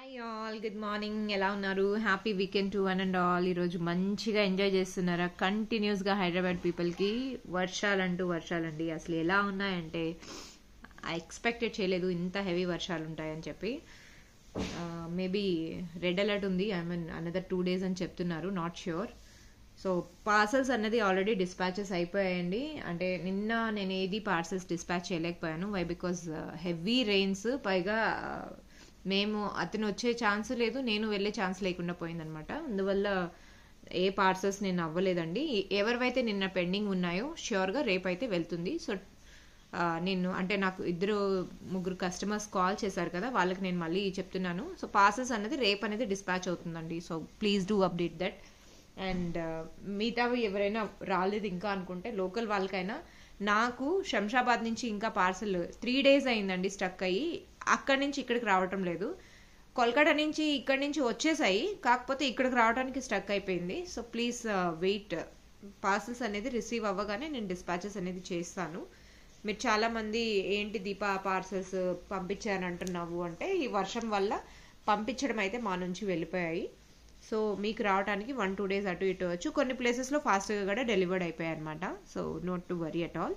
Hi all, good morning. ఎలా ఉన్నారు? Happy weekend to one and all. ఈరోజు మంచిగా ఎంజాయ్ చేస్తున్నారా? కంటిన్యూస్గా హైదరాబాద్ పీపుల్కి వర్షాలండి. అసలు ఎలా ఉన్నాయంటే ఎక్స్పెక్టెడ్ చేయలేదు ఇంత హెవీ వర్షాలు ఉంటాయని చెప్పి. మేబీ రెడ్ అలర్ట్ ఉంది, ఐ మీన్ అనదర్ 2 days అని చెప్తున్నారు, నాట్ ష్యూర్. సో పార్సల్స్ అన్నది ఆల్రెడీ డిస్పాచెస్ అయిపోయాయండి. అంటే నిన్న నేను ఏది పార్సల్స్ డిస్పాచ్ చేయలేకపోయాను. వై? బికాజ్ హెవీ రెయిన్స్, పైగా మేము అతను వచ్చే ఛాన్స్ లేదు, నేను వెళ్ళే ఛాన్స్ లేకుండా పోయిందనమాట. అందువల్ల ఏ పార్సల్స్ నేను అవ్వలేదండి. ఎవరివైతే నిన్న పెండింగ్ ఉన్నాయో ష్యూర్గా రేపైతే వెళ్తుంది. సో నేను అంటే నాకు 2-3 కస్టమర్స్ కాల్ చేశారు కదా, వాళ్ళకి నేను మళ్ళీ చెప్తున్నాను. సో పార్సల్స్ అనేది రేపు అనేది డిస్పాచ్ అవుతుందండి. So please do update that. And మిగతావి ఎవరైనా రాలేదు ఇంకా అనుకుంటే లోకల్ వాళ్ళకైనా, నాకు శంషాబాద్ నుంచి ఇంకా పార్సల్ 3 days అయిందండి స్టక్ అయ్యి. అక్కడి నుంచి ఇక్కడికి రావటం లేదు. కోల్కతా నుంచి ఇక్కడి నుంచి వచ్చేసాయి, కాకపోతే ఇక్కడికి రావడానికి స్టక్ అయిపోయింది. So please wait. పార్సల్స్ అనేది రిసీవ్ అవ్వగానే నేను డిస్పాచెస్ అనేది చేస్తాను. మీరు చాలామంది ఏంటి దీపా పార్సల్స్ పంపించాను అంటున్నావు అంటే, ఈ వర్షం వల్ల పంపించడం అయితే మా నుంచి వెళ్ళిపోయాయి. సో మీకు రావడానికి 1-2 days అటు ఇటు వచ్చు. కొన్ని ప్లేసెస్లో ఫాస్ట్గా కూడా డెలివర్డ్ అయిపోయాయి అనమాట. So note to worry at all.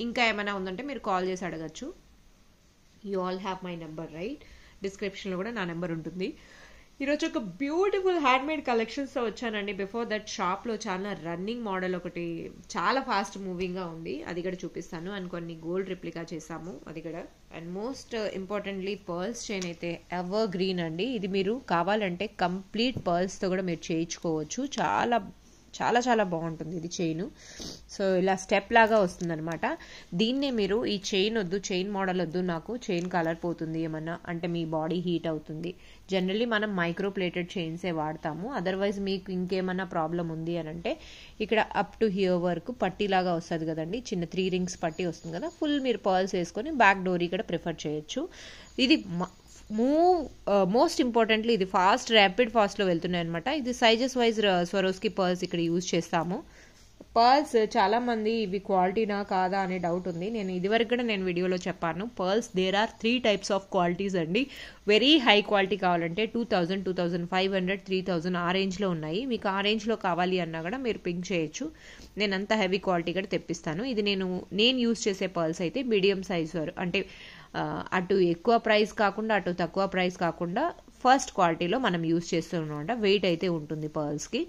ఇంకా ఏమైనా ఉందంటే మీరు కాల్ చేసి అడగచ్చు. You all have my number, right? డిస్క్రిప్షన్లో కూడా నా నెంబర్ ఉంటుంది. ఈరోజు ఒక బ్యూటిఫుల్ హ్యాండ్మేడ్ కలెక్షన్స్తో వచ్చానండి. బిఫోర్ దట్ షాప్లో చాలా రన్నింగ్ మోడల్ ఒకటి చాలా ఫాస్ట్ మూవింగ్గా ఉంది, అది కూడా చూపిస్తాను. అండ్ కొన్ని గోల్డ్ రిప్లికా చేసాము, అది కూడా. And most importantly pearls chain అయితే ఎవర్ గ్రీన్ అండి. ఇది మీరు కావాలంటే కంప్లీట్ పర్ల్స్తో కూడా మీరు చేయించుకోవచ్చు. చాలా చాలా చాలా బాగుంటుంది ఇది చైన్. సో ఇలా స్టెప్ లాగా వస్తుందన్నమాట. దీన్నే మీరు ఈ చైన్ వద్దు, చైన్ మోడల్ వద్దు, నాకు చైన్ కలర్ పోతుంది ఏమన్నా అంటే, మీ బాడీ హీట్ అవుతుంది, జనరల్లీ మనం మైక్రో ప్లేటెడ్ చైన్సే వాడతాము. అదర్వైజ్ మీకు ఇంకేమన్నా ప్రాబ్లం ఉంది అని అంటే, ఇక్కడ అప్ టు హియర్ వరకు పట్టీలాగా వస్తుంది కదండి, చిన్న 3 rings పట్టీ వస్తుంది కదా, ఫుల్ మీరు పర్ల్స్ వేసుకొని బ్యాక్ డోరీ కూడా ప్రిఫర్ చేయొచ్చు. ఇది మోస్ట్ ఇంపార్టెంట్లీ ఇది ర్యాపిడ్ ఫాస్ట్లో వెళ్తున్నాయి అనమాట. ఇది సైజెస్ వైజ్ స్వరోస్కి పర్ల్స్ ఇక్కడ యూజ్ చేస్తాము. పర్ల్స్ చాలా మంది ఇవి క్వాలిటీనా కాదా అనే డౌట్ ఉంది. నేను ఇదివరకు కూడా నేను వీడియోలో చెప్పాను. Pearls there are 3 types of qualities అండి. వెరీ హై క్వాలిటీ కావాలంటే 2000, 2500, 3000 ఆ రేంజ్లో ఉన్నాయి. మీకు ఆ రేంజ్లో కావాలి అన్నా కూడా మీరు పింక్ చేయొచ్చు. నేను అంత హెవీ క్వాలిటీ కూడా తెప్పిస్తాను. ఇది నేను యూజ్ చేసే పర్ల్స్ అయితే మీడియం సైజ్ అంటే అటు ఎక్కువ ప్రైస్ కాకుండా అటు తక్కువ ప్రైస్ కాకుండా ఫస్ట్ క్వాలిటీలో మనం యూజ్ చేస్తున్నాం. వెయిట్ అయితే ఉంటుంది పర్ల్స్కి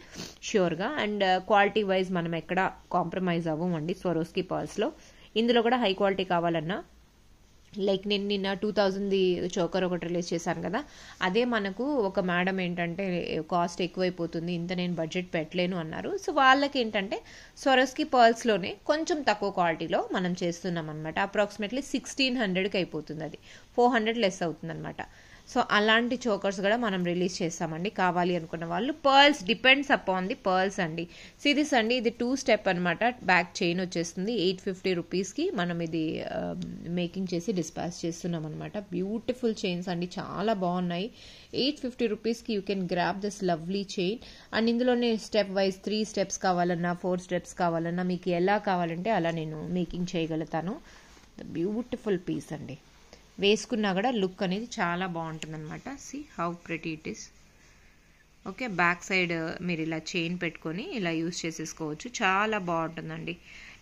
ష్యూర్గా. అండ్ క్వాలిటీ వైజ్ మనం ఎక్కడ కాంప్రమైజ్ అవ్వమండి స్వరోస్కి పర్ల్స్లో. ఇందులో కూడా హై క్వాలిటీ కావాలన్నా, లైక్ నేను నిన్న 2000 చోకర్ ఒకటి రిలీజ్ చేశాను కదా, అదే మనకు ఒక మేడం ఏంటంటే కాస్ట్ ఎక్కువైపోతుంది, ఇంత నేను బడ్జెట్ పెట్టలేను అన్నారు. సో వాళ్ళకి ఏంటంటే స్వరోస్కి పర్ల్స్లోనే కొంచెం తక్కువ క్వాలిటీలో మనం చేస్తున్నాం అనమాట. అప్రాక్సిమేట్లీ 1600కి అయిపోతుంది, అది 400 లెస్ అవుతుంది అనమాట. సో అలాంటి చోకర్స్ కూడా మనం రిలీజ్ చేస్తామండి, కావాలి అనుకున్న వాళ్ళు. Pearls depends upon the pearls అండి. సిరీస్ అండి, ఇది 2 step అనమాట. బ్యాక్ చైన్ వచ్చేస్తుంది 850 రూపీస్కి. మనం ఇది మేకింగ్ చేసి డిస్పాచ్ చేస్తున్నాం అనమాట. బ్యూటిఫుల్ చైన్స్ అండి, చాలా బాగున్నాయి. 850 రూపీస్కి you can grab this lovely chain. And ఇందులోనే స్టెప్ వైజ్ 3 steps కావాలన్నా 4 steps కావాలన్నా మీకు ఎలా కావాలంటే అలా నేను మేకింగ్ చేయగలుగుతాను. బ్యూటిఫుల్ పీస్ అండి, వేసుకున్నా కూడా లుక్ అనేది చాలా బాగుంటుంది అనమాట. See how pretty it is. Okay, back side మీరు ఇలా చైన్ పెట్టుకొని ఇలా యూస్ చేసేసుకోవచ్చు, చాలా బాగుంటుందండి.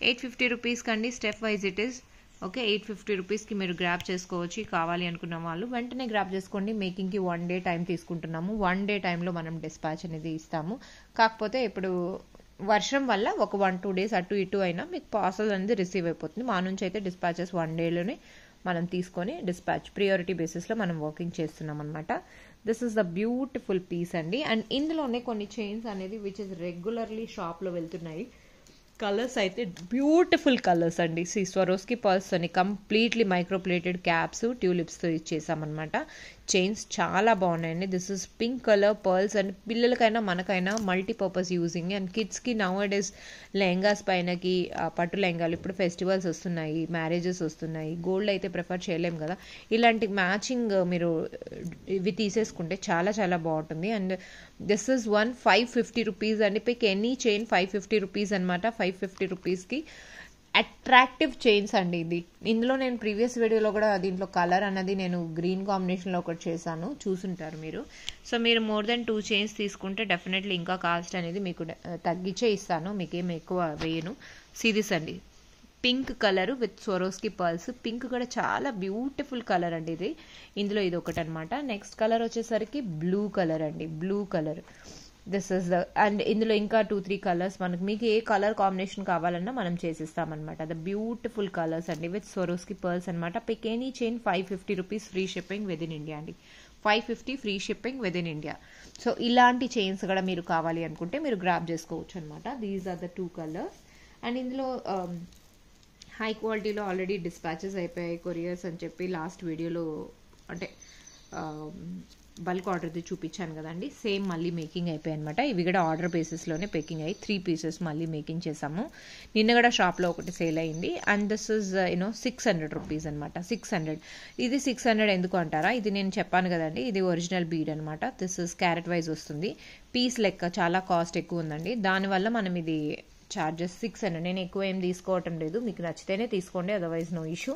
850 రూపీస్కి అండి, step wise it is. Okay, 850 రూపీస్కి మీరు గ్రాప్ చేసుకోవచ్చు. కావాలి అనుకున్న వాళ్ళు వెంటనే గ్రాప్ చేసుకోండి. మేకింగ్కి 1 day టైం తీసుకుంటున్నాము. 1 day టైంలో మనం డిస్పాచ్ అనేది ఇస్తాము. కాకపోతే ఇప్పుడు వర్షం వల్ల ఒక 1-2 days అటు ఇటు అయినా మీకు పార్సల్ అనేది రిసీవ్ అయిపోతుంది. మా నుంచి అయితే డిస్పాచెస్ 1 dayలోనే మనం తీసుకొని డిస్పాచ్ ప్రియారిటీ బేసిస్లో మనం వర్కింగ్ చేస్తున్నాం అనమాట. This is the beautiful piece అండి. అండ్ ఇందులోనే కొన్ని చైన్స్ అనేది విచ్ ఇస్ రెగ్యులర్లీ షాప్లో వెళ్తున్నాయి. కలర్స్ అయితే బ్యూటిఫుల్ కలర్స్ అండి. స్వరోస్కి పర్ల్స్ అని కంప్లీట్లీ మైక్రోప్లేటెడ్ క్యాప్స్ ట్యూలిప్స్తో ఇచ్చేసామన్నమాట. చైన్స్ చాలా బాగున్నాయండి. This is pink colour pearls and పిల్లలకైనా మనకైనా మల్టీపర్పస్ యూజింగ్. అండ్ కిడ్స్కి నౌ డేస్ లెహంగాస్ పైనకి పట్టు లెహంగాలు, ఇప్పుడు ఫెస్టివల్స్ వస్తున్నాయి, మ్యారేజెస్ వస్తున్నాయి, గోల్డ్ అయితే ప్రిఫర్ చేయలేం కదా, ఇలాంటి మ్యాచింగ్ మీరు ఇవి తీసేసుకుంటే చాలా చాలా బాగుంటుంది. అండ్ దిస్ ఇస్ 550 రూపీస్ అండి. పిక్ ఎనీ చైన్ 550 రూపీస్ అనమాట. 550 రూపీస్కి అట్రాక్టివ్ చైన్స్ అండి ఇది. ఇందులో నేను ప్రీవియస్ వీడియోలో కూడా దీంట్లో కలర్ అన్నది నేను గ్రీన్ కాంబినేషన్లో ఒకటి చేశాను, చూసుంటారు మీరు. సో మీరు మోర్ దెన్ 2 చైన్స్ తీసుకుంటే డెఫినెట్లీ ఇంకా కాస్ట్ అనేది మీకు తగ్గించే ఇస్తాను, మీకేం ఎక్కువ వేయను. సిరీస్ అండి, pink colour with Swarovski pearls. Pink కూడా చాలా బ్యూటిఫుల్ కలర్ అండి ఇది. ఇందులో ఇది ఒకటి అనమాట. నెక్స్ట్ కలర్ వచ్చేసరికి బ్లూ కలర్ అండి, blue colour. This is the and ఇందులో ఇంకా 2-3 కలర్స్ మనకు, మీకు ఏ కలర్ కాంబినేషన్ కావాలన్నా మనం చేసిస్తామన్నమాట. ద బ్యూటిఫుల్ కలర్స్ అండి విత్ స్వరోస్కి పర్ల్స్ అనమాట. Pick any chain 550 rupees free shipping with in India అండి. 550 free shipping with in India. So ఇలాంటి చైన్స్ కూడా మీరు కావాలి అనుకుంటే మీరు గ్రాబ్ చేసుకోవచ్చు అనమాట. These are the 2 colours. And ఇందులో హై క్వాలిటీలో ఆల్రెడీ డిస్పాచెస్ అయిపోయాయి కొరియర్స్ అని చెప్పి లాస్ట్ వీడియోలో అంటే బల్క్ ఆర్డర్ది చూపించాను కదండి. సేమ్ మళ్ళీ మేకింగ్ అయిపోయాయి అనమాట. ఇవి కూడా ఆర్డర్ బేసిస్లోనే పేకింగ్ అయ్యి 3 పీసెస్ మళ్ళీ మేకింగ్ చేసాము. నిన్న కూడా షాప్లో ఒకటి సేల్ అయ్యింది. అండ్ దిస్ ఇస్ 600 రూపీస్ అనమాట. 600. ఇది 600 ఎందుకు అంటారా, ఇది నేను చెప్పాను కదండి, ఇది ఒరిజినల్ బీడ్ అనమాట. దిస్ ఇస్ క్యారెట్ వైజ్ వస్తుంది, పీస్ లెక్క చాలా కాస్ట్ ఎక్కువ ఉందండి. దానివల్ల మనం ఇది చార్జెస్ 600. నేను ఎక్కువ ఏం తీసుకోవటం లేదు, మీకు నచ్చితేనే తీసుకోండి, అదర్వైజ్ నో ఇష్యూ.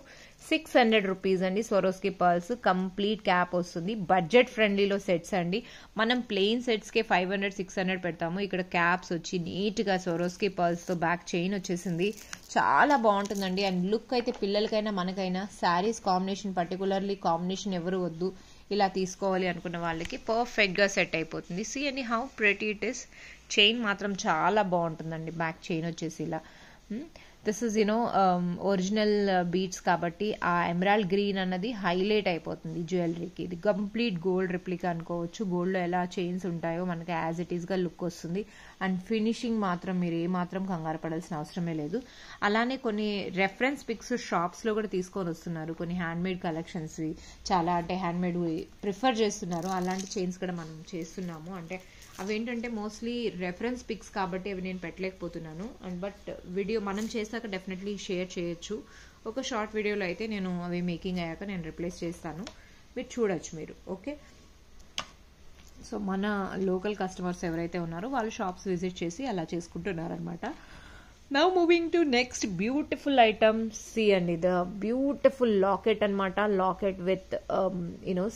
600 రూపీస్ అండి. స్వరోస్కి పర్ల్స్ కంప్లీట్ క్యాప్ వస్తుంది. బడ్జెట్ ఫ్రెండ్లీలో సెట్స్ అండి. మనం ప్లెయిన్ సెట్స్కే 500-600 పెడతాము, ఇక్కడ క్యాప్స్ వచ్చి నీట్గా స్వరోస్కి పర్ల్స్తో బ్యాక్ చైన్ వచ్చేసింది. చాలా బాగుంటుందండి. అండ్ లుక్ అయితే పిల్లలకైనా మనకైనా శారీస్ కాంబినేషన్, పర్టికులర్లీ కాంబినేషన్ ఎవరు వద్దు, ఇలా తీసుకోవాలి అనుకున్న వాళ్ళకి పర్ఫెక్ట్గా సెట్ అయిపోతుంది. సీ అండి how pretty it is. Chain మాత్రం చాలా బాగుంటుందండి, బ్యాక్ చైన్ వచ్చేసి ఇలా. దిస్ ఇస్ ఒరిజినల్ బీడ్స్ కాబట్టి ఆ ఎమరాల్డ్ గ్రీన్ అన్నది హైలైట్ అయిపోతుంది జ్యువెలరీకి. ఇది కంప్లీట్ గోల్డ్ రిప్లికా అనుకోవచ్చు. గోల్డ్లో ఎలా చైన్స్ ఉంటాయో మనకి యాజ్ ఇట్ ఈస్గా లుక్ వస్తుంది. అండ్ ఫినిషింగ్ మాత్రం మీరు ఏమాత్రం కంగారు పడాల్సిన అవసరమే లేదు. అలానే కొన్ని రెఫరెన్స్ పిక్స్ షాప్స్లో కూడా తీసుకొని వస్తున్నారు, కొన్ని హ్యాండ్మేడ్ కలెక్షన్స్ చాలా అంటే హ్యాండ్మేడ్ ప్రిఫర్ చేస్తున్నారు. అలాంటి చైన్స్ కూడా మనం చేస్తున్నాము. అంటే అవేంటంటే మోస్ట్లీ రెఫరెన్స్ పిక్స్ కాబట్టి అవి నేను పెట్టలేకపోతున్నాను. అండ్ బట్ వీడియో మనం చేశాక డెఫినెట్లీ షేర్ చేయొచ్చు. ఒక షార్ట్ వీడియోలో అయితే నేను అవి మేకింగ్ అయ్యాక నేను రిప్లేస్ చేస్తాను, మీరు చూడొచ్చు మీరు. ఓకే, సో మన లోకల్ కస్టమర్స్ ఎవరైతే ఉన్నారో వాళ్ళు షాప్స్ విజిట్ చేసి అలా చేసుకుంటున్నారనమాట. Now moving to next beautiful item. See అండి, ద బ్యూటిఫుల్ లాకెట్ అనమాట. లాకెట్ విత్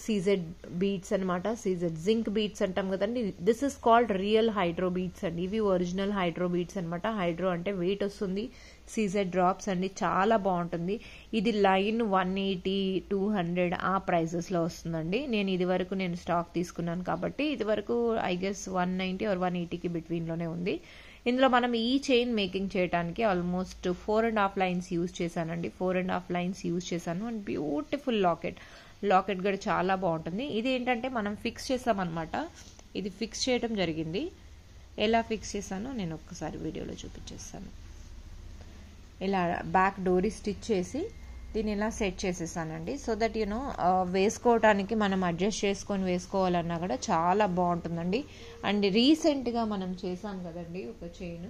సీజెడ్ బీడ్స్ అనమాట. సీజెడ్ జింక్ బీడ్స్ అంటాం కదండి. This is called real hydro beads అండి. ఇవి ఒరిజినల్ హైడ్రో బీడ్స్ అనమాట. హైడ్రో అంటే వెయిట్ వస్తుంది. సీజెడ్ డ్రాప్స్ అండి, చాలా బాగుంటుంది. ఇది లైన్ 180-200 ఆ ప్రైజెస్లో వస్తుందండి. నేను ఇది వరకు స్టాక్ తీసుకున్నాను కాబట్టి ఇది వరకు ఐ గెస్ 190 or 180కి బిట్వీన్లోనే ఉంది. ఇందులో మనం ఈ చైన్ మేకింగ్ చేయడానికి ఆల్మోస్ట్ 4.5 లైన్స్ యూజ్ చేశానండి. 4.5 లైన్స్ యూజ్ చేశాను. అండ్ బ్యూటిఫుల్ లాకెట్ కూడా చాలా బాగుంటుంది. ఇది ఏంటంటే మనం ఫిక్స్ చేసామన్నమాట. ఇది ఫిక్స్ చేయడం జరిగింది. ఎలా ఫిక్స్ చేశానో నేను ఒక్కసారి వీడియోలో చూపించేస్తాను. ఇలా బ్యాక్ డోరీ స్టిచ్ చేసి దీన్ని ఇలా సెట్ చేసేసానండి. సో దట్ వేసుకోవడానికి మనం అడ్జస్ట్ చేసుకొని వేసుకోవాలన్నా కూడా చాలా బాగుంటుందండి. అండ్ రీసెంట్గా మనం చేసాం కదండి ఒక చైన్,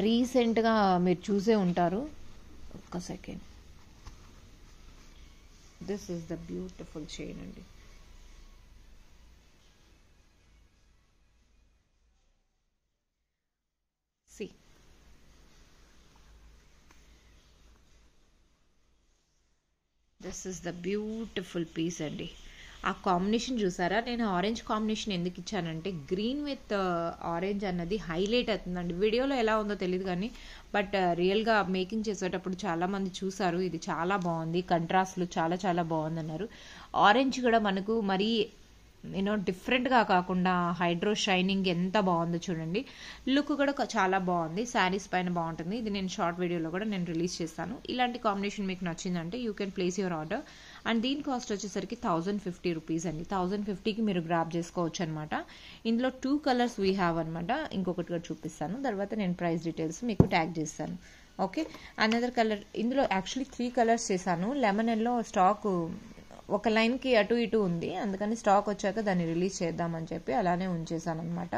రీసెంట్గా మీరు చూసే ఉంటారు. ఒక్క second. This is the beautiful chain అండి. See, this is the beautiful piece అండి. ఆ కాంబినేషన్ చూసారా? నేను ఆరెంజ్ కాంబినేషన్ ఎందుకు ఇచ్చానంటే గ్రీన్ విత్ ఆరెంజ్ అన్నది హైలైట్ అవుతుందండి. వీడియోలో ఎలా ఉందో తెలియదు కానీ బట్ రియల్గా మేకింగ్ చేసేటప్పుడు చాలామంది చూసారు, ఇది చాలా బాగుంది, కంట్రాస్ట్లు చాలా చాలా బాగుంది అన్నారు. ఆరెంజ్ కూడా మనకు మరీ డిఫరెంట్గా కాకుండా హైడ్రో షైనింగ్ ఎంత బాగుందో చూడండి. లుక్ కూడా చాలా బాగుంది, శారీస్ పైన బాగుంటుంది. ఇది నేను షార్ట్ వీడియోలో కూడా నేను రిలీజ్ చేస్తాను. ఇలాంటి కాంబినేషన్ మీకు నచ్చిందంటే you can place your order. And దీని కాస్ట్ వచ్చేసరికి 1050 రూపీస్ అండి. 1050కి మీరు గ్రాప్ చేసుకోవచ్చు అనమాట. ఇందులో 2 కలర్స్ వీ హ్యావ్ అనమాట. ఇంకొకటి కూడా చూపిస్తాను, తర్వాత నేను ప్రైస్ డీటెయిల్స్ మీకు ట్యాగ్ చేస్తాను. Okay, another colour. ఇందులో యాక్చువల్లీ 3 కలర్స్ చేశాను. లెమన్ ఎల్లో స్టాక్ ఒక లైన్కి అటు ఇటు ఉంది, అందుకని స్టాక్ వచ్చాక దాన్ని రిలీజ్ చేద్దామని చెప్పి అలానే ఉంచేసాను అనమాట.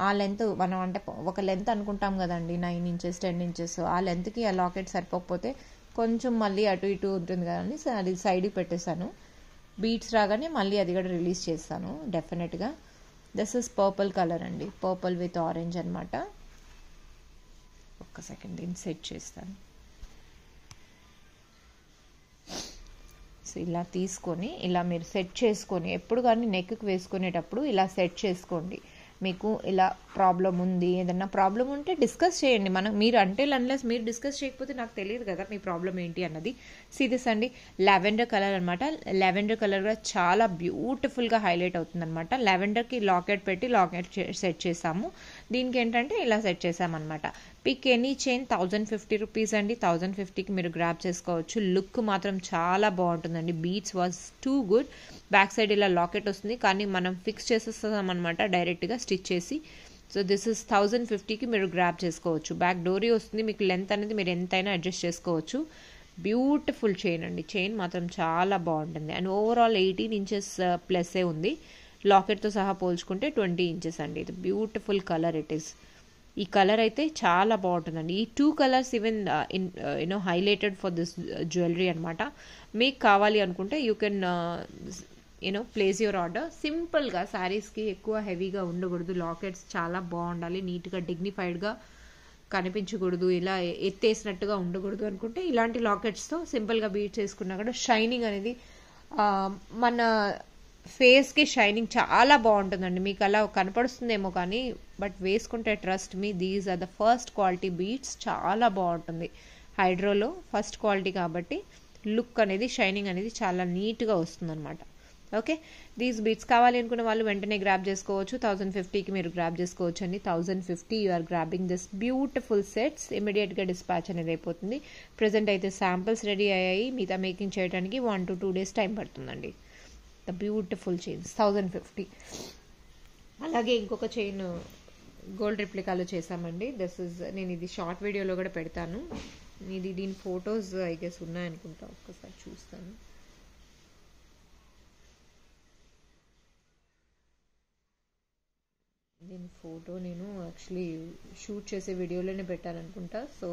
ఆ లెంత్ మనం అంటే ఒక లెంత్ అనుకుంటాం కదండి, 9 ఇంచెస్ 10 ఇంచెస్, ఆ లెంత్కి ఆ లాకెట్ సరిపోకపోతే కొంచెం మళ్ళీ అటు ఇటు ఉంటుంది కదండి, అది సైడ్కి పెట్టేశాను. బీట్స్ రాగానే మళ్ళీ అది కూడా రిలీజ్ చేస్తాను డెఫినెట్గా. దిస్ ఇస్ పర్పుల్ కలర్ అండి, పర్పుల్ విత్ ఆరెంజ్ అనమాట. ఒక్క సెకండ్ దీన్ని సెట్ చేస్తాను. సో ఇలా తీసుకొని ఇలా మీరు సెట్ చేసుకొని ఎప్పుడు కానీ నెక్కి వేసుకునేటప్పుడు ఇలా సెట్ చేసుకోండి. మీకు ఇలా ప్రాబ్లం ఉంది, ఏదన్నా ప్రాబ్లం ఉంటే డిస్కస్ చేయండి. మీరు అంటే అన్లెస్ మీరు డిస్కస్ చేయకపోతే నాకు తెలియదు కదా మీ ప్రాబ్లం ఏంటి అన్నది. సీరియస్ అండి, లావెండర్ కలర్ అనమాట. లావెండర్ కలర్ కూడా చాలా బ్యూటిఫుల్గా హైలైట్ అవుతుంది అనమాట. లావెండర్కి లాకెట్ పెట్టి లాకెట్ సెట్ చేసాము. దీనికి ఏంటంటే ఇలా సెట్ చేసామన్నమాట. పిక్ ఎనీ చైన్ 1050 రూపీస్ అండి. 1050కి మీరు గ్రాప్ చేసుకోవచ్చు. లుక్ మాత్రం చాలా బాగుంటుందండి. Beads was too good. Back side ఇలా లాకెట్ వస్తుంది, కానీ మనం ఫిక్స్ చేసేస్తాం అనమాట డైరెక్ట్గా స్టిచ్ చేసి. సో దిస్ ఇస్ 1050కి మీరు గ్రాప్ చేసుకోవచ్చు. బ్యాక్ డోరీ వస్తుంది, మీకు లెంత్ అనేది మీరు ఎంతైనా అడ్జస్ట్ చేసుకోవచ్చు. బ్యూటిఫుల్ చైన్ అండి. చైన్ మాత్రం చాలా బాగుంటుంది. అండ్ ఓవరాల్ 18 ఇంచెస్ ప్లస్సే ఉంది. లాకెట్తో సహా పోల్చుకుంటే 20 ఇంచెస్ అండి. ఇది బ్యూటిఫుల్ కలర్ ఇట్ ఈస్. ఈ కలర్ అయితే చాలా బాగుంటుందండి. ఈ 2 colours even highlighted for this jewellery అనమాట. మీకు కావాలి అనుకుంటే you can place your order. సింపుల్గా శారీస్కి ఎక్కువ హెవీగా ఉండకూడదు. లాకెట్స్ చాలా బాగుండాలి, నీట్గా డిగ్నిఫైడ్గా కనిపించకూడదు, ఇలా ఎత్తేసినట్టుగా ఉండకూడదు అనుకుంటే ఇలాంటి లాకెట్స్తో సింపుల్గా బీట్ చేసుకున్నా కూడా షైనింగ్ అనేది మన ఫేస్కి షైనింగ్ చాలా బాగుంటుందండి. మీకు అలా కనపడుతుందేమో కానీ బట్ వేసుకుంటే trust me, these are the first quality beads. చాలా బాగుంటుంది. హైడ్రోలో ఫస్ట్ క్వాలిటీ కాబట్టి లుక్ అనేది షైనింగ్ అనేది చాలా నీట్గా వస్తుంది అనమాట. ఓకే, దీస్ బీట్స్ కావాలి అనుకున్న వాళ్ళు వెంటనే గ్రాప్ చేసుకోవచ్చు. 1050కి మీరు గ్రాప్ చేసుకోవచ్చు అండి. 1050 you are grabbing this beautiful sets. ఇమీడియట్గా డిస్పాచ్ అనేది అయిపోతుంది. ప్రజెంట్ అయితే శాంపిల్స్ రెడీ అయ్యాయి. మిగతా మేకింగ్ చేయడానికి 1 to 2 days టైం పడుతుందండి. The beautiful chains 1050. అలాగే ఇంకొక చైన్ గోల్డ్ రిప్లికాలో చేసామండి. నేను ఇది షార్ట్ వీడియోలో కూడా పెడతాను. దీని ఫొటోస్ ఐ గెస్ ఉన్నాయనుకుంటా, ఒక్కసారి చూస్తాను. దీని ఫోటో నేను యాక్చువల్లీ షూట్ చేసే వీడియోలోనే పెట్టాలనుకుంటా. So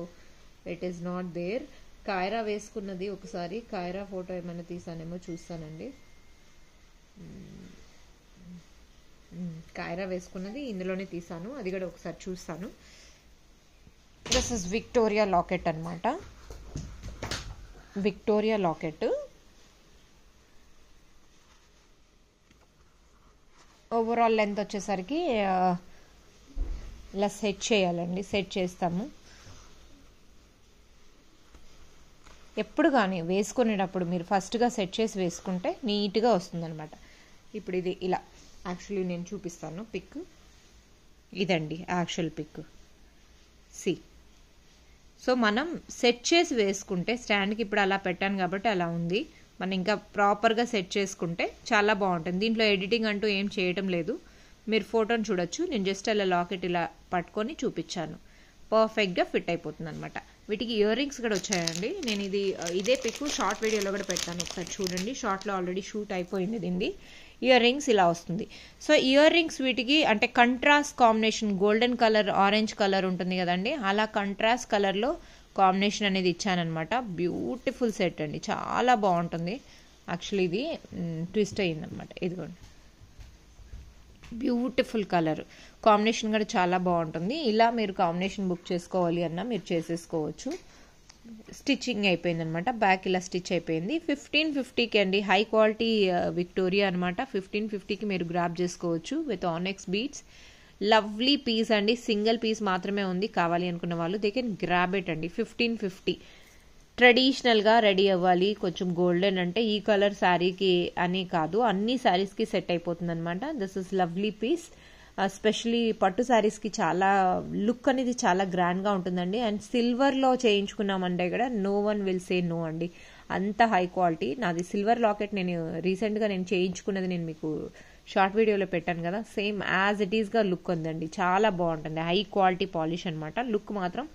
it is not there. కాయరా వేసుకున్నది ఒకసారి, కాయరా ఫోటో ఏమైనా తీసానేమో చూస్తానండి. కాయరా వేసుకున్నది ఇందులోనే తీసాను, అది కూడా ఒకసారి చూస్తాను. దిస్ ఇస్ విక్టోరియా లాకెట్ అనమాట. విక్టోరియా లాకెట్ ఓవరాల్ లెంత్ వచ్చేసరికి ఇలా సెట్ చేయాలండి. సెట్ చేస్తాము. ఎప్పుడు కానీ వేసుకునేటప్పుడు మీరు ఫస్ట్గా సెట్ చేసి వేసుకుంటే నీట్గా వస్తుందన్నమాట. ఇప్పుడు ఇది ఇలా యాక్చువల్లీ నేను చూపిస్తాను పిక్. ఇదండి యాక్చువల్ పిక్. సి, సో మనం సెట్ చేసి వేసుకుంటే స్టాండ్కి ఇప్పుడు అలా పెట్టాను కాబట్టి అలా ఉంది. మనం ఇంకా ప్రాపర్గా సెట్ చేసుకుంటే చాలా బాగుంటుంది. దీంట్లో ఎడిటింగ్ అంటూ ఏం చేయటం లేదు. మీరు ఫోటోని చూడొచ్చు. నేను జస్ట్ అలా లాకెట్ ఇలా పట్టుకొని చూపించాను. పర్ఫెక్ట్గా ఫిట్ అయిపోతుంది అనమాట. వీటికి ఇయర్ రింగ్స్ కూడా వచ్చాయండి. నేను ఇదే పిక్ షార్ట్ వీడియోలో కూడా పెట్టాను, ఒకసారి చూడండి. షార్ట్లో ఆల్రెడీ షూట్ అయిపోయింది దీన్ని. ఇయర్ రింగ్స్ ఇలా వస్తుంది. సో ఇయర్ రింగ్స్ వీటికి అంటే contrast combination, golden colour orange colour ఉంటుంది కదండి, అలా కంట్రాస్ట్ కలర్లో కాంబినేషన్ అనేది ఇచ్చానమాట. బ్యూటిఫుల్ సెట్ అండి, చాలా బాగుంటుంది. యాక్చువల్లీ ఇది ట్విస్ట్ అయ్యిందనమాట. ఇదిగోండి, బ్యూటిఫుల్ కలర్ కాంబినేషన్ కూడా చాలా బాగుంటుంది. ఇలా మీరు కాంబినేషన్ బుక్ చేసుకోవాలి అన్నా మీరు చేసేసుకోవచ్చు. స్టిచ్చింగ్ అయిపోయింది అనమాట. బ్యాక్ ఇలా స్టిచ్ అయిపోయింది. 1550కి అండి, హై క్వాలిటీ విక్టోరియా అనమాట. 1550కి మీరు గ్రాప్ చేసుకోవచ్చు with onyx beads. Lovely piece అండి, సింగిల్ పీస్ మాత్రమే ఉంది. కావాలి అనుకున్న వాళ్ళు దే కెన్ గ్రాబ్ ఇట్ అండి. 1550. ట్రెడిషనల్గా రెడీ అవ్వాలి, కొంచెం గోల్డెన్ అంటే ఈ కలర్ శారీకి అని కాదు, అన్ని శారీస్కి సెట్ అయిపోతుంది అనమాట. This is lovely piece. Especially పట్టు శారీస్కి చాలా లుక్ అనేది చాలా గ్రాండ్గా ఉంటుందండి. అండ్ సిల్వర్లో చేయించుకున్నామంటే కూడా no one will say no అండి, అంత హై క్వాలిటీ. నాది సిల్వర్ లాకెట్ నేను రీసెంట్గా చేయించుకున్నది నేను మీకు షార్ట్ వీడియోలో పెట్టాను కదా, సేమ్ యాజ్ ఇట్ ఈస్గా లుక్ ఉందండి. చాలా బాగుంటుంది, హై క్వాలిటీ పాలిష్ అనమాట. లుక్ మాత్రం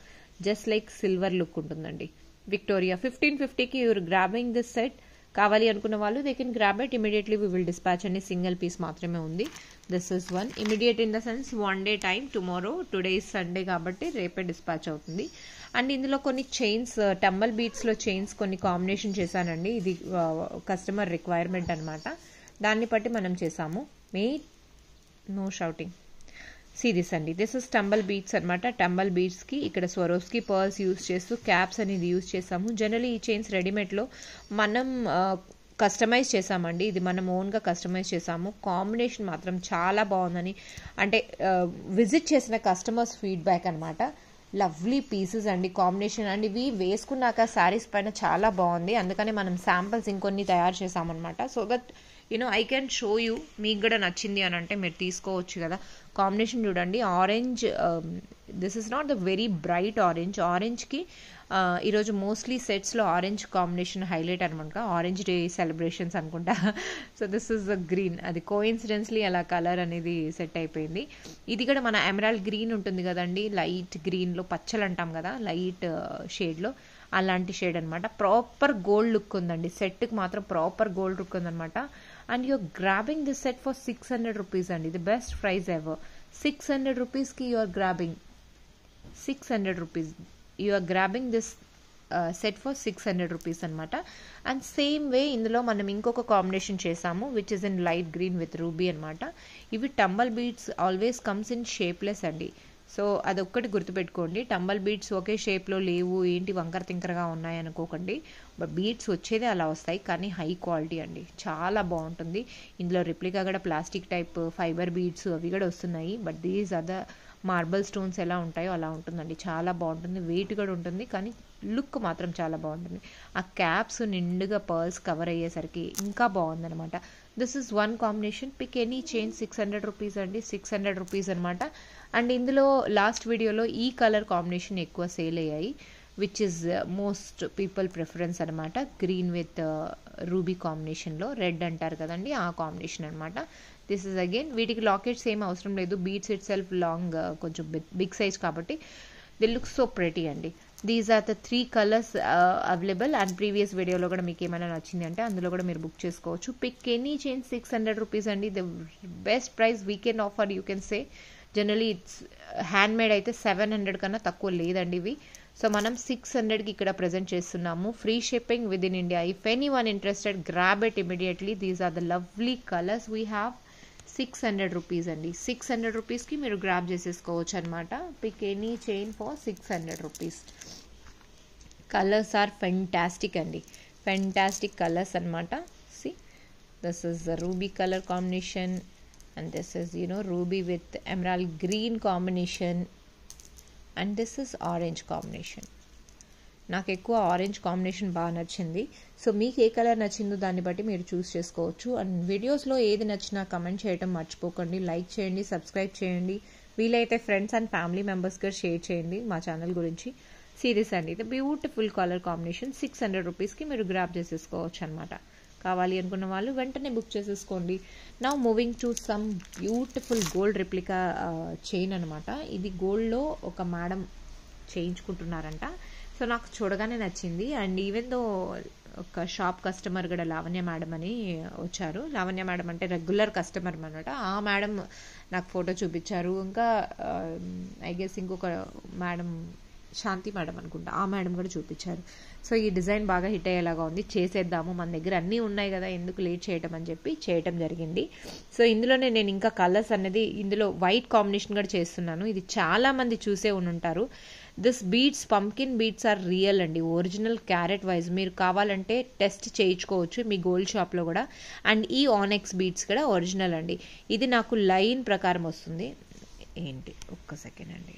జస్ట్ లైక్ సిల్వర్ లుక్ ఉంటుందండి. విక్టోరియా 1550కి యూర్ గ్రాబింగ్ దిస్ సెట్. కావాలి అనుకున్న వాళ్ళు they can grab it immediately. We will dispatch అండి. సింగిల్ పీస్ మాత్రమే ఉంది. This is one. Immediate in the sense 1 day time. Tomorrow, today is Sunday కాబట్టి రేపే డిస్పాచ్ అవుతుంది. అండ్ ఇందులో కొన్ని చైన్స్, టంబల్ బీట్స్లో చైన్స్ కొన్ని కాంబినేషన్ చేశానండి. ఇది కస్టమర్ రిక్వైర్మెంట్ అనమాట, దాన్ని బట్టి మనం చేసాము. No shouting. సీ దిస్ అండి, దిస్ ఇస్ టంబల్ బీడ్స్ అనమాట. టంబల్ బీడ్స్కి ఇక్కడ స్వరోస్కి పర్ల్స్ యూస్ చేస్తూ క్యాప్స్ అనేది యూస్ చేసాము. జనరలీ ఈ చైన్స్ రెడీమేడ్లో మనం కస్టమైజ్ చేసామండి, ఇది మనం ఓన్గా కస్టమైజ్ చేసాము. కాంబినేషన్ మాత్రం చాలా బాగుందని అంటే విజిట్ చేసిన కస్టమర్స్ ఫీడ్బ్యాక్ అనమాట. లవ్లీ పీసెస్ అండి, కాంబినేషన్ అండ్ ఇవి వేసుకున్నాక శారీస్ పైన చాలా బాగుంది. అందుకని మనం శాంపిల్స్ ఇంకొన్ని తయారు చేసామన్నమాట. So that I can show you, మీకు కూడా నచ్చింది అని అంటే మీరు తీసుకోవచ్చు కదా. కాంబినేషన్ చూడండి, orange, this is not the very bright orange. ఆరెంజ్కి ఈరోజు మోస్ట్లీ సెట్స్లో ఆరెంజ్ కాంబినేషన్ హైలైట్ అనమాట. ఆరెంజ్ డే సెలబ్రేషన్స్ అనుకుంటా. So this is the green, అది కోఇన్సిడెన్స్లీ అలా కలర్ అనేది సెట్ అయిపోయింది. ఇది కూడా మన ఎమరాల్డ్ గ్రీన్ ఉంటుంది కదండి, లైట్ గ్రీన్లో పచ్చలు అంటాం కదా, లైట్ షేడ్లో అలాంటి షేడ్ అనమాట. ప్రాపర్ గోల్డ్ లుక్ ఉందండి, సెట్కి మాత్రం ప్రాపర్ గోల్డ్ లుక్ ఉందనమాట. And you are grabbing this set for 600 rupees అండి, ది బెస్ట్ ప్రైస్ ఎవర్. 600 రూపీస్కి you are grabbing 600 rupees, you are grabbing this set for 600 rupees అనమాట. అండ్ సేమ్ వే ఇందులో మనం ఇంకొక కాంబినేషన్ చేసాము which is in light green with ruby అనమాట. ఇవి tumble beads always comes in shapeless అండి. సో అదొక్కటి గుర్తుపెట్టుకోండి, టంబల్ బీడ్స్ ఒకే షేప్లో లేవు, ఏంటి వంకర తింకరగా ఉన్నాయి అనుకోకండి. బట్ బీడ్స్ వచ్చేదే అలా వస్తాయి, కానీ హై క్వాలిటీ అండి, చాలా బాగుంటుంది. ఇందులో రిప్లికా కూడా ప్లాస్టిక్ టైప్ ఫైబర్ బీడ్స్ అవి కూడా వస్తున్నాయి. But these are the marble stones ఎలా ఉంటాయో అలా ఉంటుందండి, చాలా బాగుంటుంది. వెయిట్ కూడా ఉంటుంది, కానీ లుక్ మాత్రం చాలా బాగుంటుంది. ఆ క్యాప్స్ నిండుగా పర్ల్స్ కవర్ అయ్యేసరికి ఇంకా బాగుందనమాట. This is one combination. Pick any chain 600 rupees అండి, 600 రూపీస్ అనమాట. అండ్ ఇందులో లాస్ట్ వీడియోలో ఈ కలర్ కాంబినేషన్ ఎక్కువ సేల్ అయ్యాయి, which is most people preference అనమాట. గ్రీన్ విత్ రూబీ కాంబినేషన్లో, రెడ్ అంటారు కదండి ఆ కాంబినేషన్ అనమాట. దిస్ ఇస్ అగైన్, వీటికి లాకెట్స్ ఏం అవసరం లేదు, బీడ్స్ ఇట్ సెల్ఫ్ లాంగ్, కొంచెం బిగ్ సైజ్ కాబట్టి ది లుక్ సో ప్రెటీ అండి. These are the 3 colours available. And previous వీడియోలో కూడా మీకు ఏమైనా నచ్చింది అంటే అందులో కూడా మీరు బుక్ చేసుకోవచ్చు. పిక్ ఎనీ చైన్ 600 రూపీస్ అండి, the best price weekend offer you can say. Generally it's hand made అయితే 700 కన్నా తక్కువ లేదండి ఇవి. సో మనం 600కి ఇక్కడ ప్రజెంట్ చేస్తున్నాము. Free shipping with in India. If anyone interested, grab it immediately. These are the lovely colours we have. 600 rupees అండి, 600 రూపీస్కి మీరు గ్రాబ్ చేసేసుకోవచ్చు అనమాట. Pick any chain for 600 rupees. Colours are fantastic అండి, fantastic colours అనమాట. See this is the ruby colour combination and this is ruby with emerald green combination and this is orange combination. నాకు ఎక్కువ orange combination బాగా నచ్చింది. So మీకు ఏ colour నచ్చిందో దాన్ని బట్టి మీరు చూస్ చేసుకోవచ్చు. అండ్ వీడియోస్లో ఏది నచ్చినా కమెంట్ చేయడం మర్చిపోకండి. లైక్ చేయండి, సబ్స్క్రైబ్ చేయండి, వీలైతే ఫ్రెండ్స్ అండ్ ఫ్యామిలీ మెంబర్స్కి షేర్ చేయండి మా ఛానల్ గురించి. సీరియస్ అండి, ఇది బ్యూటిఫుల్ కలర్ కాంబినేషన్. 600 రూపీస్కి మీరు గ్రాబ్ చేసేసుకోవచ్చు అనమాట. కావాలి అనుకున్న వాళ్ళు వెంటనే బుక్ చేసేసుకోండి. Now moving to some beautiful gold replica chain అనమాట. ఇది గోల్డ్లో ఒక మేడం చేయించుకుంటున్నారంట. సో నాకు చూడగానే నచ్చింది. అండ్ ఈవెన్ దో ఒక షాప్ కస్టమర్ కూడా లావణ్య మేడం అని వచ్చారు. లావణ్య మేడం అంటే రెగ్యులర్ కస్టమర్ అనమాట. ఆ మేడం నాకు ఫోటో చూపించారు. ఇంకా ఐ గెస్ ఇంకొక మేడం, శాంతి మేడం అనుకుంటా, ఆ మేడం కూడా చూపించారు. సో ఈ డిజైన్ బాగా హిట్ అయ్యేలాగా ఉంది, చేసేద్దాము, మన దగ్గర అన్నీ ఉన్నాయి కదా, ఎందుకు లేట్ చేయటం అని చెప్పి చేయటం జరిగింది. సో ఇందులోనే నేను ఇంకా కలర్స్ అనేది ఇందులో వైట్ కాంబినేషన్ కూడా చేస్తున్నాను. ఇది చాలా మంది చూసే ఉంటారు. This beads, pumpkin beads are real అండి, ఒరిజినల్ క్యారెట్ వైజ్. మీరు కావాలంటే టెస్ట్ చేయించుకోవచ్చు మీ గోల్డ్ షాప్లో కూడా. అండ్ ఈ ఆనెక్స్ బీడ్స్ కూడా ఒరిజినల్ అండి. ఇది నాకు లైన్ ప్రకారం వస్తుంది. ఏంటి ఒక్క సెకండ్ అండి,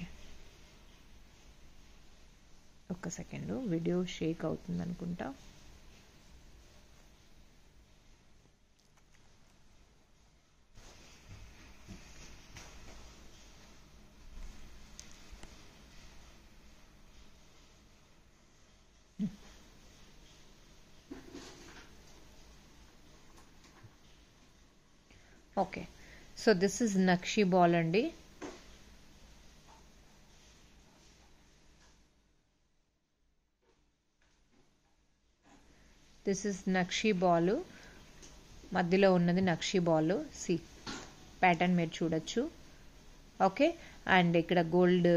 ఒక్క సెకండ్, వీడియో షేక్ అవుతుంది అనుకుంటా. Okay, so this is nakshi ball అండి. దిస్ ఇస్ నక్షి బాల్, మధ్యలో ఉన్నది నక్షి బాల్. సి ప్యాటర్న్ మీరు చూడొచ్చు. ఓకే, అండ్ ఇక్కడ గోల్డ్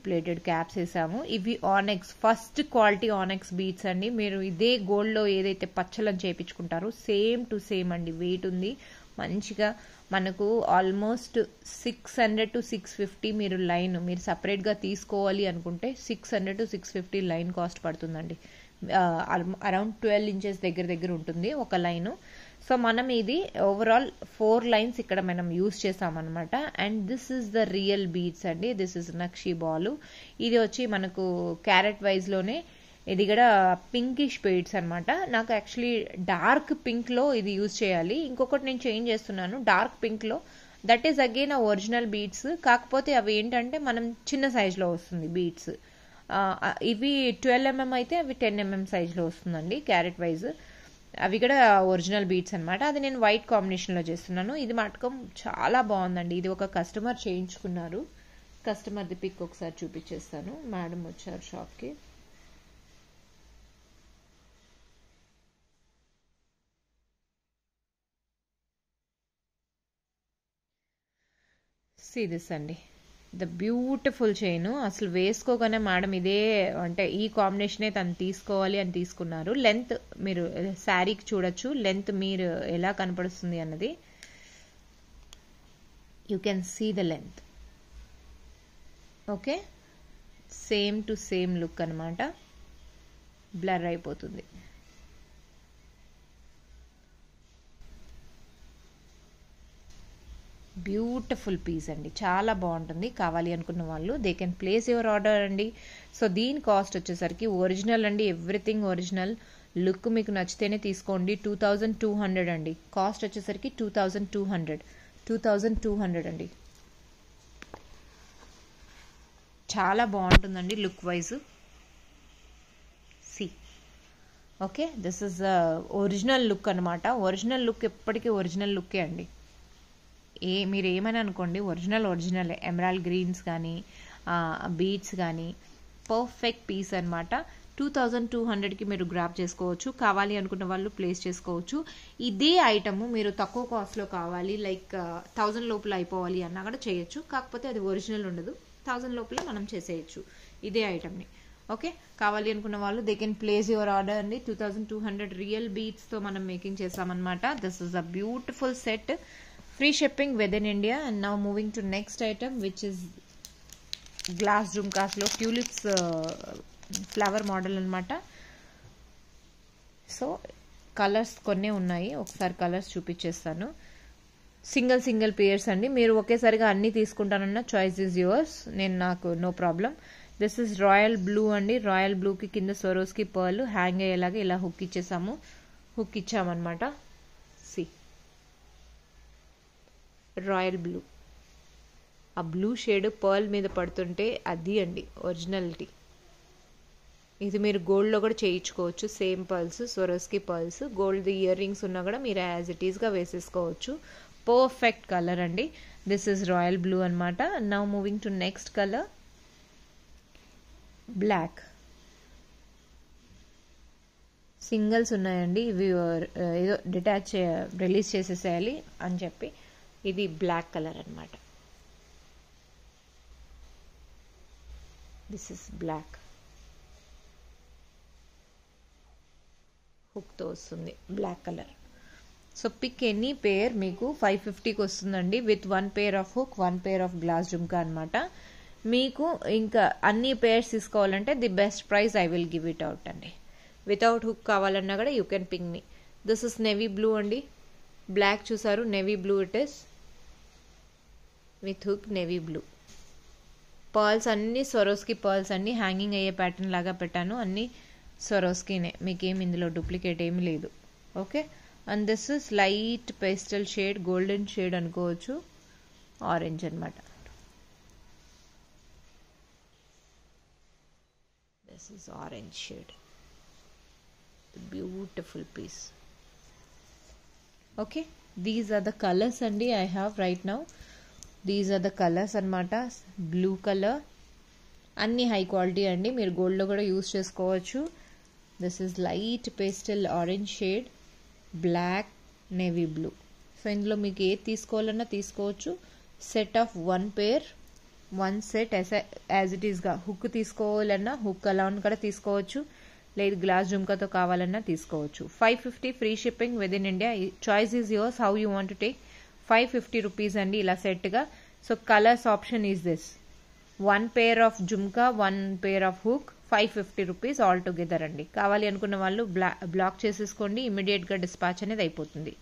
ప్లేటెడ్ క్యాప్స్ వేసాము. ఇవి ఆనెక్స్, ఫస్ట్ క్వాలిటీ ఆనెక్స్ బీడ్స్ అండి. మీరు ఇదే గోల్డ్లో ఏదైతే పచ్చలను చేయించుకుంటారో సేమ్ టు సేమ్ అండి. వెయిట్ ఉంది, మంచిగా మనకు ఆల్మోస్ట్ 600 to 650 మీరు లైన్ మీరు సపరేట్గా తీసుకోవాలి అనుకుంటే 600 to 650 లైన్ కాస్ట్ పడుతుందండి. అరౌండ్ 12 ఇంచెస్ దగ్గర ఉంటుంది ఒక లైను. సో మనం ఇది ఓవరాల్ 4 లైన్స్ ఇక్కడ మనం యూస్ చేసామన్నమాట. And this is the real beads అండి. దిస్ ఇస్ నక్షి బాలు. ఇది వచ్చి మనకు క్యారెట్ వైజ్లోనే ఇది కూడా పింకిష్ బీడ్స్ అనమాట. నాకు యాక్చువల్లీ డార్క్ పింక్లో ఇది యూజ్ చేయాలి. ఇంకొకటి నేను చేంజ్ చేస్తున్నాను డార్క్ పింక్లో. దట్ ఈస్ అగైన్ ఆ ఒరిజినల్ బీడ్స్. కాకపోతే అవి ఏంటంటే మనం చిన్న సైజులో వస్తుంది బీడ్స్. ఇవి 12mm అయితే అవి 10mm సైజులో వస్తుందండి క్యారెట్ వైజ్. అవి కూడా ఒరిజినల్ బీడ్స్ అనమాట. అది నేను వైట్ కాంబినేషన్లో చేస్తున్నాను. ఇది మటకం చాలా బాగుందండి. ఇది ఒక కస్టమర్ చేయించుకున్నారు. కస్టమర్ది పిక్ ఒకసారి చూపించేస్తాను. మేడం వచ్చారు షాప్కి. సీ దిస్ అండి, ద బ్యూటిఫుల్ చైన్. అసలు వేసుకోగానే మేడం ఇదే అంటే ఈ కాంబినేషనే తను తీసుకోవాలి అని తీసుకున్నారు. లెంత్ మీరు శారీకి చూడొచ్చు, లెంత్ మీరు ఎలా కనపడుస్తుంది అన్నది. You can see the length. Okay, same to same look అనమాట. బ్లర్ అయిపోతుంది. బ్యూటిఫుల్ పీస్ అండి, చాలా బాగుంటుంది. కావాలి అనుకున్న వాళ్ళు they can place your order అండి. సో దీని కాస్ట్ వచ్చేసరికి ఒరిజినల్ అండి, ఎవ్రీథింగ్ ఒరిజినల్. లుక్ మీకు నచ్చితేనే తీసుకోండి. 2200 అండి. కాస్ట్ వచ్చేసరికి 2200 అండి. చాలా బాగుంటుందండి look wise. See okay, this is original look అనమాట. ఒరిజినల్ లుక్ ఎప్పటికీ ఒరిజినల్ లుక్కే అండి. మీరు ఏమని అనుకోండి, ఒరిజినల్ ఎమరాల్డ్ గ్రీన్స్ కానీ బీడ్స్ కానీ పర్ఫెక్ట్ పీస్ అనమాట. 2200కి మీరు గ్రాప్ చేసుకోవచ్చు. కావాలి అనుకున్న వాళ్ళు ప్లేస్ చేసుకోవచ్చు. ఇదే ఐటమ్ మీరు తక్కువ కాస్ట్లో కావాలి, లైక్ 1000 లోపల అయిపోవాలి అన్నా కూడా చేయొచ్చు. కాకపోతే అది ఒరిజినల్ ఉండదు. 1000 లోపల మనం చేసేయచ్చు ఇదే ఐటమ్ని. ఓకే, కావాలి అనుకున్న వాళ్ళు they can place your order అండి. 2200 రియల్ బీడ్స్తో మనం మేకింగ్ చేసామన్నమాట. This is a beautiful set. Free shipping within India. And now moving to next item, which is glass jhumkas lo tulips flower model anamata. So colours కొన్ని ఉన్నాయి, ఒకసారి colours చూపించేస్తాను. Single pairs అండి. మీరు ఒకేసారిగా అన్ని తీసుకుంటానన్న చాయిస్ ఈజ్ యువర్స్. నాకు no problem. This is royal blue అండి. రాయల్ బ్లూకి కింద సొరోస్కి పర్ల్ హ్యాంగ్ అయ్యేలాగా ఇలా హుక్ ఇచ్చామన్నమాట. సి రాయల్ బ్లూ, ఆ బ్లూ షేడ్ పర్ల్ మీద పడుతుంటే అది అండి ఒరిజినాలిటీ. ఇది మీరు గోల్డ్లో కూడా చేయించుకోవచ్చు. Same pearls, Swarovski pearls, gold earrings ఉన్నా కూడా మీరు యాజ్ ఇట్ ఈస్గా వేసేసుకోవచ్చు. పర్ఫెక్ట్ కలర్ అండి. దిస్ ఇస్ రాయల్ బ్లూ అనమాట. Now moving to next colour, black. Singles ఉన్నాయండి. ఇవి ఏదో రిలీజ్ చేసేసేయాలి అని చెప్పి ఇది బ్లాక్ కలర్ అనమాట. This is black. హుక్తో వస్తుంది black colour. So pick any pair మీకు 550కి వస్తుందండి. With 1 pair of hook, 1 pair of glass jhumka అనమాట. మీకు ఇంకా అన్ని పేర్స్ తీసుకోవాలంటే the best price I will give it out అండి. వితౌట్ హుక్ కావాలన్నా కూడా you can ping me. This is navy blue అండి. బ్లాక్ చూసారు, navy blue it is with hook, navy blue. Pearls అన్ని సొరోస్కి పర్ల్స్ అన్ని hanging అయ్యే pattern లాగా పెట్టాను. అన్ని సొరోస్కినే, మీకేం ఇందులో డూప్లికేట్ ఏమి లేదు. Okay, and this is light pastel shade, golden shade అనుకోవచ్చు, ఆరెంజ్ అనమాట. This is orange shade. Beautiful piece. Okay, these are the colours అండి I have right now. These are the colours అనమాట. బ్లూ కలర్ అన్ని high quality అండి, మీరు గోల్డ్లో కూడా use చేసుకోవచ్చు. This is light pastel orange shade, black, navy blue. So ఇందులో మీకు ఏది తీసుకోవాలన్నా తీసుకోవచ్చు. Set of 1 pair, 1 set as it ఈస్గా. హుక్ తీసుకోవాలన్నా హుక్ అలా కూడా తీసుకోవచ్చు, లేదు గ్లాస్ జుమ్కాతో కావాలన్నా తీసుకోవచ్చు. 550 free shipping within India. Choice is yours how you want to take. 550 rupees అండి ఇలా సెట్గా. So colours option is this, 1 pair of jhumka, 1 pair of hook, 550 rupees all together అండి. కావాలి అనుకున్న వాళ్ళు బ్లాక్ చేసేసుకోండి, ఇమీడియట్గా డిస్పాచ్ అనేది అయిపోతుంది.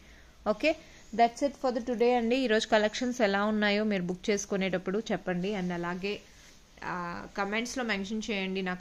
Okay, that's it for the today అండి. ఈరోజు కలెక్షన్స్ ఎలా ఉన్నాయో మీరు బుక్ చేసుకునేటప్పుడు చెప్పండి, అండ్ అలాగే కమెంట్స్లో మెన్షన్ చేయండి నాకు